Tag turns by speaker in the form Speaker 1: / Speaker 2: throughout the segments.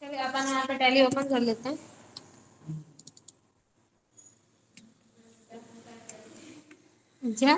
Speaker 1: चलिए अपन यहाँ पे टैली ओपन कर लेते हैं। क्या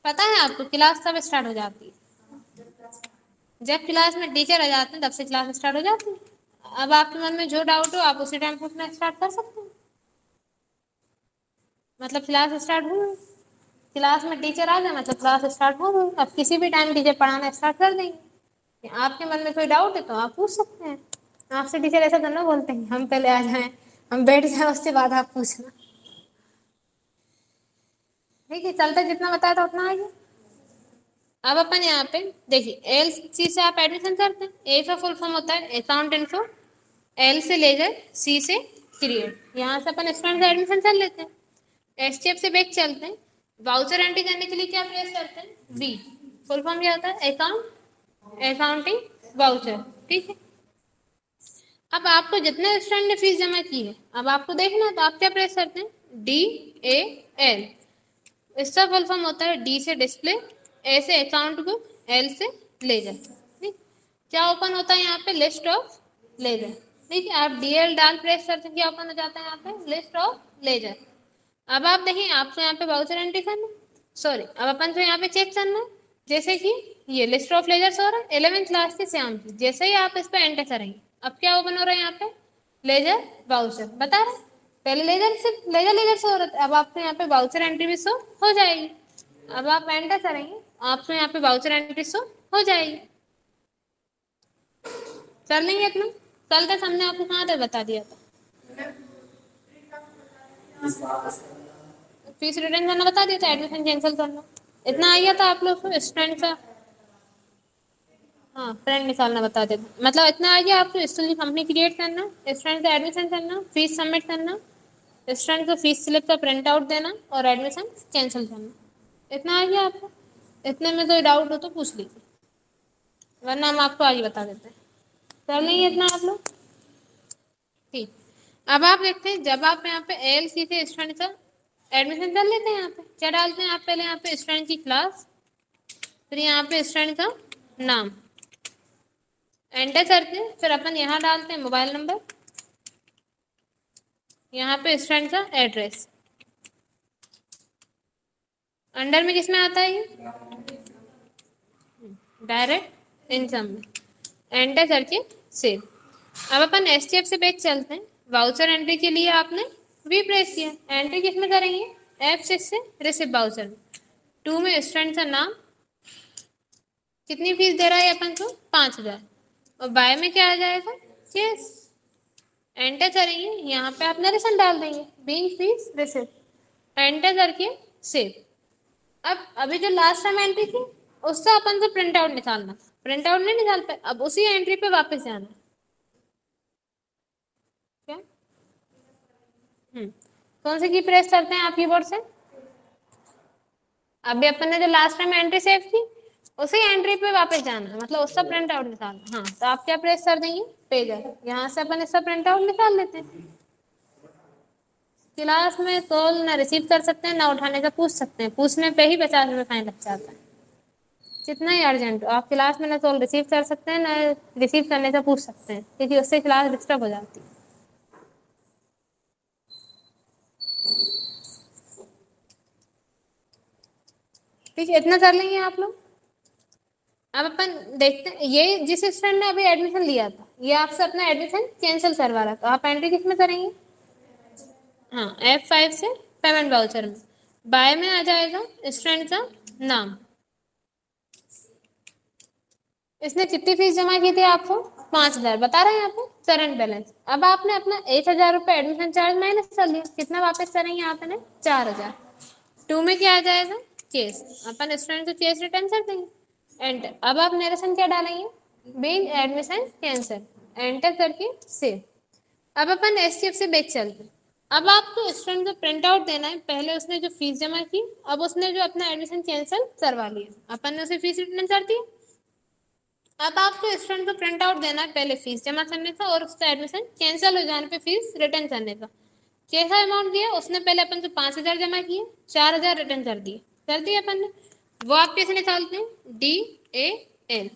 Speaker 1: पता है आपको, क्लास तब स्टार्ट हो जाती है जब क्लास में टीचर आ जाते हैं, तब से क्लास स्टार्ट हो जाती है। अब आपके मन में जो डाउट हो आप उसी टाइम पूछना स्टार्ट कर सकते हैं। मतलब क्लास स्टार्ट हो, क्लास में टीचर आ जाए मतलब क्लास स्टार्ट हो गई। अब किसी भी टाइम टीचर पढ़ाना स्टार्ट कर देंगे। आपके मन में कोई डाउट है तो आप पूछ सकते हैं। आपसे टीचर ऐसा तो ना बोलते हैं हम पहले आ जाएं, हम बैठ जाए, उसके बाद आप पूछना। ठीक है, चलता जितना बताया था उतना आइए। अब अपन यहाँ पे देखिए, एल सी से आप एडमिशन करते हैं। ए का फुल फॉर्म होता है अकाउंट इन्फो, एल से लेजर, सी से क्रिएट। यहाँ से अपन स्टूडेंट का एडमिशन कर लेते हैं। एसटीएफ से बैक चलते हैं। वाउचर एंट्री करने के लिए क्या प्रेस करते हैं? बी। फुल फॉर्म क्या होता है? Accounting voucher. ठीक है, अब आपको जितने स्टूडेंट ने फीस जमा की है अब आपको देखना है, तो आप क्या प्रेस करते हैं? D A L. इसका फुल फॉर्म होता है डी से डिस्प्ले, ए से अकाउंट बुक, एल से लेजर। ठीक, क्या ओपन होता है यहाँ पे? List of ledger. ठीक है, आप डीएल डाल प्रेस करते हैं, क्या ओपन हो जाता है यहाँ पे? List of ledger. अब आप देखिए, आपको यहाँ पे वाउचर एंट्री करना, सॉरी अब अपन को यहाँ पे चेक करना, जैसे कि ये लिस्ट ऑफ लेजर्स हो रहा है 11th क्लास के श्याम की। जैसे ही आप इस पर एंटर करेंगे, अब क्या ओपन हो रहा है यहाँ पे? Ledger voucher. बता रहे पहले लेजर से लेजर से हो रहा था, अब आपको यहाँ पे वाउचर एंट्री भी शो हो जाएगी। अब आप एंटर करेंगे, आपको यहाँ पे वाउचर एंट्री शो हो जाएगी। कर लेंगे इतना? कल तक हमने आपको कहाँ तक बता दिया था? फीस रिटर्न करना बता दिया था, एडमिशन कैंसिल करना इतना आ गया था आप लोग को। स्टूडेंट का हाँ फ्रेंड निकालना बता देता, मतलब इतना आ गया आपको। स्टूडेंट कंपनी क्रिएट करना, स्टूडेंट का एडमिशन करना, फीस सबमिट करना, स्टूडेंट को फीस स्लिप का प्रिंट आउट देना और एडमिशन कैंसिल करना। इतना आ गया आपको। इतने में कोई डाउट हो तो पूछ लीजिए, वरना हम आपको आगे बता देते हैं। कर लेंगे इतना आप लोग? ठीक, अब आप देखते हैं, जब आप यहाँ पे एल सी से स्टूडेंट का एडमिशन कर लेते हैं, यहाँ पे क्या डालते हैं आप? पहले यहाँ पे स्टूडेंट की क्लास, फिर यहाँ पे स्टूडेंट का नाम एंटर करते हैं, फिर अपन यहाँ डालते हैं मोबाइल नंबर, यहाँ पे स्टूडेंट का एड्रेस। अंडर में किसमें आता है ये? डायरेक्ट इनकम में। एंटर करके सेव। अब अपन एसटीएफ से बैक चलते हैं। वाउचर एंट्री के लिए आपने वी प्रेस किया, एंट्री किसमें करेंगे? F6 से रिसिप्ट वाउचर में। 2 में स्टूडेंट का नाम, कितनी फीस दे रहा है अपन को? 5000। और बाय में क्या आ जाएगा? केस। एंटर करेंगे, यहाँ पे आप नरेशन डाल देंगे, बीइंग फीस रिसिप्ट। एंटर करके सेव। अब अभी जो लास्ट टाइम एंट्री थी उससे अपन को प्रिंट आउट निकालना, प्रिंट आउट नहीं निकाल पाए, अब उसी एंट्री पे वापस जाना। क्या कौन सी की प्रेस करते हैं आप कीबोर्ड से? अभी अपन ने जो लास्ट टाइम एंट्री सेव की उसी एंट्री पे वापस जाना, मतलब उसका प्रिंट आउट निकालना। हाँ, तो आप क्या प्रेस कर देंगे? पेजर। यहाँ से अपन इसका प्रिंट आउट निकाल लेते हैं। क्लास में कॉल ना रिसीव कर सकते हैं ना उठाने का पूछ सकते हैं, पूछने पे ही 50 रुपये फाइन लग जाता है। कितना ही अर्जेंट हो, आप क्लास में ना कॉल रिसीव कर सकते हैं ना रिसीव करने का पूछ सकते हैं, क्योंकि उससे क्लास डिस्टर्ब हो जाती है। ठीक है, इतना कर लेंगे आप लोग। अब अपन देखते हैं, ये जिस स्टूडेंट ने अभी एडमिशन लिया था ये आपसे अपना एडमिशन कैंसिल करवा रहा, तो आप एंट्री किस में करेंगे? हाँ, F5 से पेमेंट वाउचर में। बाय में आ जाएगा स्टूडेंट का नाम। इसने कितनी फीस जमा की थी आपको? 5000 बता रहे हैं यहाँ पे करंट बैलेंस। अब आपने अपना 1000 रुपये एडमिशन चार्ज माइनस कर लिया, कितना वापस करेंगे आपने? 4000। 2 में क्या आ जाएगा? केस। अपन स्टूडेंट को केस रिटर्न कर देंगे। एंटर। अब आप नरेशन क्या डालेंगे? Being admission cancel. एंटर करके सेव। अब अपन एसटीएफ से बैक चलते हैं। अब आपको स्टूडेंट को प्रिंट आउट देना है, पहले उसने जो फीस जमा की अब उसने जो अपना एडमिशन कैंसिल करवा लिया, अपन ने उसे फीस रिटर्न कर दी। अब आपको स्टूडेंट को प्रिंट आउट देना है, पहले फीस जमा करने का और उसका एडमिशन कैंसिल हो जाने पे फीस रिटर्न करने का। कैसा अमाउंट दिया उसने? पहले अपन को 5000 जमा किए, 4000 रिटर्न कर दिए अपन ने। वो आप कैसे निकालते हैं? D A L.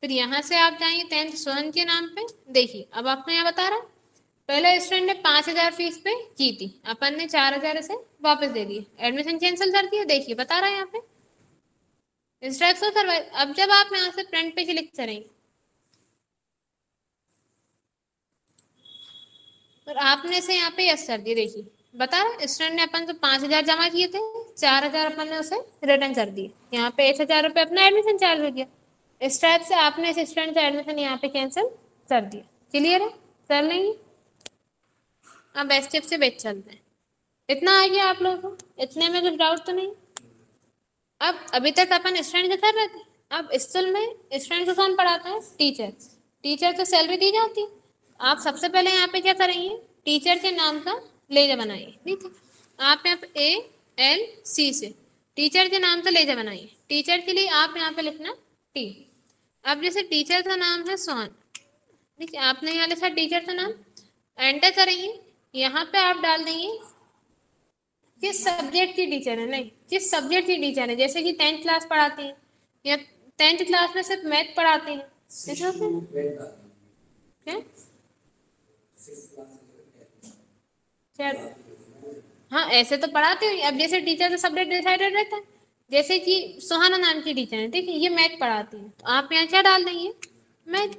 Speaker 1: फिर यहाँ से आप जाएंगे 10th सोहन के नाम पे। देखिए अब आपको यहाँ बता रहा है पहले स्टूडेंट ने 5,000 फीस पे की थी, अपन ने 4,000 से वापस दे दिए, एडमिशन कैंसिल कर दिया। देखिए बता रहा है यहाँ पे इस टाइप से सर्वाइव। अब जब आप यहाँ से फ्रंट पे क्लिक करेंगे और आपने से यहाँ पे यस कर दिया। देखिए बता रहा स्टूडेंट ने अपन तो 5,000 जमा किए थे, 4,000 अपन ने उसे रिटर्न कर दिए, यहाँ पे 1,000 रुपये अपना एडमिशन चार्ज हो गया। इस टाइप से आपने इस स्टूडेंट का एडमिशन यहाँ पे कैंसिल कर दिया। क्लियर है? कर लेंगे। अब एस स्टेप से बेच चलते हैं। इतना आ गया आप लोगों को? इतने में कुछ डाउट तो नहीं? अब अभी तक अपन स्टूडेंट के कर रहे थे, अब स्कूल में स्टूडेंट को कौन पढ़ाता है? टीचर। टीचर को सैलरी दी जाती है। आप सबसे पहले यहाँ पे क्या करेंगे? टीचर के नाम का लेजर बनाइए। ठीक है, आप यहाँ पे ALC से टीचर के नाम का लेजर बनाइए। टीचर के लिए आप यहाँ पे लिखना टी। अब जैसे टीचर का नाम है सोहन, ठीक है, आपने यहाँ लिखा टीचर का नाम, एंटर करेंगे। यहाँ पे आप डाल देंगे किस सब्जेक्ट की टीचर है, नहीं किस सब्जेक्ट की टीचर है। जैसे कि 10th क्लास पढ़ाती हैं या 10th क्लास में सिर्फ मैथ पढ़ाती हैं, ऐसा क्या? हाँ ऐसे तो पढ़ाते हो। अब जैसे टीचर का सब्जेक्ट डिसाइडेड रहता है, जैसे कि सुहाना नाम की टीचर है, ठीक है, ये मैथ पढ़ाती है, तो आप यहाँ क्या डाल देंगे? मैथ।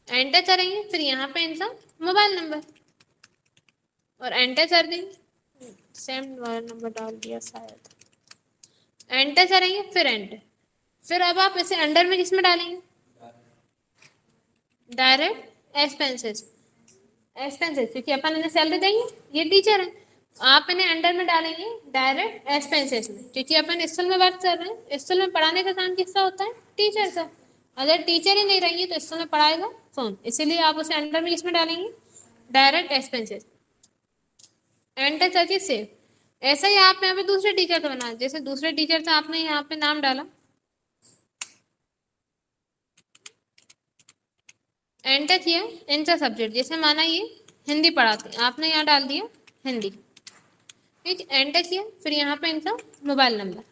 Speaker 1: एंटर करेंगे, फिर यहाँ पे इनका मोबाइल नंबर और एंटर कर देंगे। सेम नंबर डाल दिया शायद। एंटर करेंगे, फिर एंटर। फिर अब आप इसे अंडर में किसमें डालेंगे? Direct expenses. एक्सपेंसेस क्योंकि अपन इन्हें सैलरी देंगे, ये टीचर है, आप इन्हें अंडर में डालेंगे डायरेक्ट एक्सपेंसेस में, क्योंकि अपन स्कूल में वर्क कर रहे हैं। स्कूल में पढ़ाने का काम किसका होता है? टीचर का। अगर टीचर ही नहीं रहेंगे तो स्कूल में पढ़ाएगा कौन? इसीलिए आप उसे अंडर में किसमें डालेंगे? Direct expenses. एंटर करके सेव। ऐसा ही आप यहाँ पे दूसरे टीचर का बना, जैसे दूसरे टीचर का आपने यहाँ पे नाम डाला, एंटर किया, इनका सब्जेक्ट, जैसे माना ये हिंदी पढ़ाते हैं, आपने यहाँ डाल दिया हिंदी, ठीक, एंटर किया, फिर यहाँ पे इनका मोबाइल नंबर,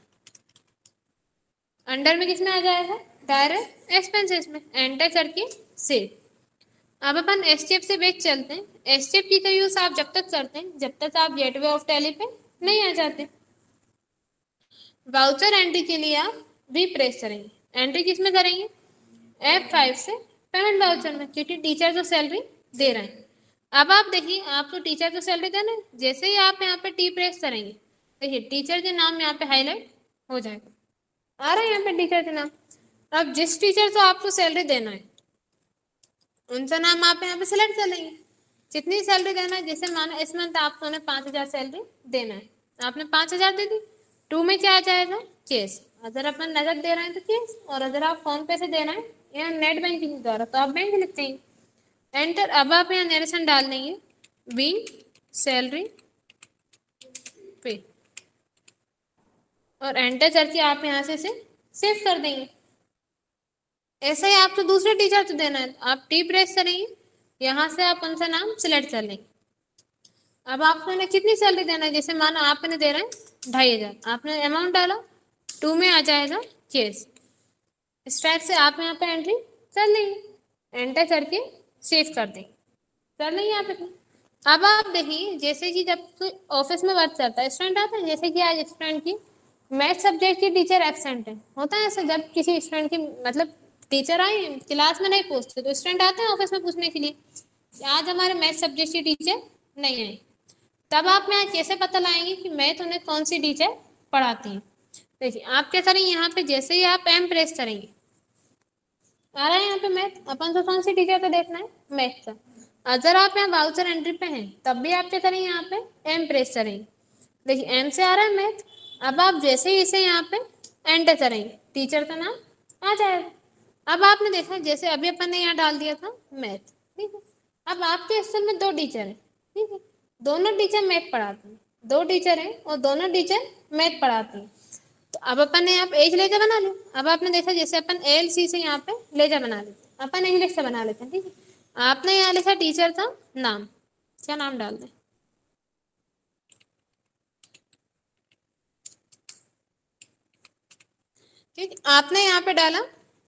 Speaker 1: अंडर में किसमें आ जाएगा? डायरेक्ट एक्सपेंसेस में। एंटर करके सेव। अब अपन एस्केप से बैक चलते हैं। एस्केप की का यूज आप जब तक करते हैं जब तक आप गेटवे ऑफ टैली पे नहीं आ जाते। वाउचर एंट्री के लिए आप भी प्रेस करेंगे। एंट्री किसमें करेंगे? F5 से पेमेंट वाउचर में, क्योंकि टीचर तो सैलरी दे रहे हैं। अब आप देखिए, आपको टीचर को सैलरी देना है, जैसे ही आप यहाँ पे टी प्रेस करेंगे, देखिए टीचर के नाम यहाँ पे हाईलाइट हो जाएगा, आ रहा है यहाँ पे टीचर के नाम। अब जिस टीचर को आपको सैलरी देना है उनका नाम आप यहाँ पे सिलेक्ट कर लेंगे, कितनी सैलरी देना है। जैसे माना इस मंथ आपको 5,000 सैलरी देना है, आपने 5,000 दे दी। 2 में क्या आ जाएगा? केस। अगर अपन नगद दे रहे हैं तो केस, और अगर आप फोन पे से दे रहे हैं या नेट बैंकिंग द्वारा तो आप बैंक लिखते हैं। एंटर। अब आप यहाँ नरेशन डाल देंगे बीइंग सैलरी पे, और एंटर करके आप यहाँ से इसे सेव कर देंगे। ऐसे ही आपको दूसरे टीचर को देना है, आप टी प्रेस करेंगे, यहाँ से आप उनका नाम सिलेक्ट कर लेंगे। अब आपको इन्हें कितनी सैलरी देना है, जैसे मानो आप इन्हें दे रहे हैं 2,500, आपने अमाउंट डाला, 2 में आ जाएगा केस। इस टाइप से आप यहाँ पे एंट्री कर लेंगे, एंटर करके सेव कर देंगे, कर लेंगे यहाँ पे। अब आप देखिए, जैसे कि जब कोई ऑफिस में वर्क करता है, स्टूडेंट आता है, जैसे कि आज स्टूडेंट की मैथ सब्जेक्ट की टीचर एब्सेंट है, होता है ऐसा, जब किसी स्टूडेंट की मतलब टीचर आए क्लास में नहीं पहुंचते तो स्टूडेंट आते हैं ऑफिस में पूछने के लिए आज हमारे मैथ सब्जेक्ट की टीचर नहीं आई। तब आप यहाँ कैसे पता लगाएंगे कि मैथ उन्हें कौन सी टीचर पढ़ाती है? देखिए आप क्या करेंगे, यहाँ पे जैसे ही आप एम प्रेस करेंगे, आ रहा है यहाँ पे मैथ, अपन को कौन सी टीचर का देखना है? मैथ का। अगर आप यहाँ वाउचर एंट्री पे हैं तब भी आप क्या करेंगे, यहाँ पे एम प्रेस करेंगे, देखिए एम से आ रहा है मैथ। अब आप जैसे ही इसे यहाँ पे एंटर करेंगे, टीचर का नाम आ जाएगा। अब आपने देखा जैसे अभी अपन ने यहाँ डाल दिया था मैथ, ठीक है। अब आपके स्कूल में 2 टीचर हैं, ठीक है, दोनों टीचर मैथ पढ़ाते हैं, 2 टीचर हैं और दोनों टीचर मैथ पढ़ाते हैं। तो अब अपन ने यहाँ पे एक लेजर बना लिया। अब आपने देखा जैसे अपन ALC से यहाँ पे लेजर बना लेते, अपन इंग्लिश से बना लेते हैं, ठीक है। आपने यहाँ लिखा टीचर का नाम, क्या नाम डाल दें? ठीक, आपने यहाँ पे डाला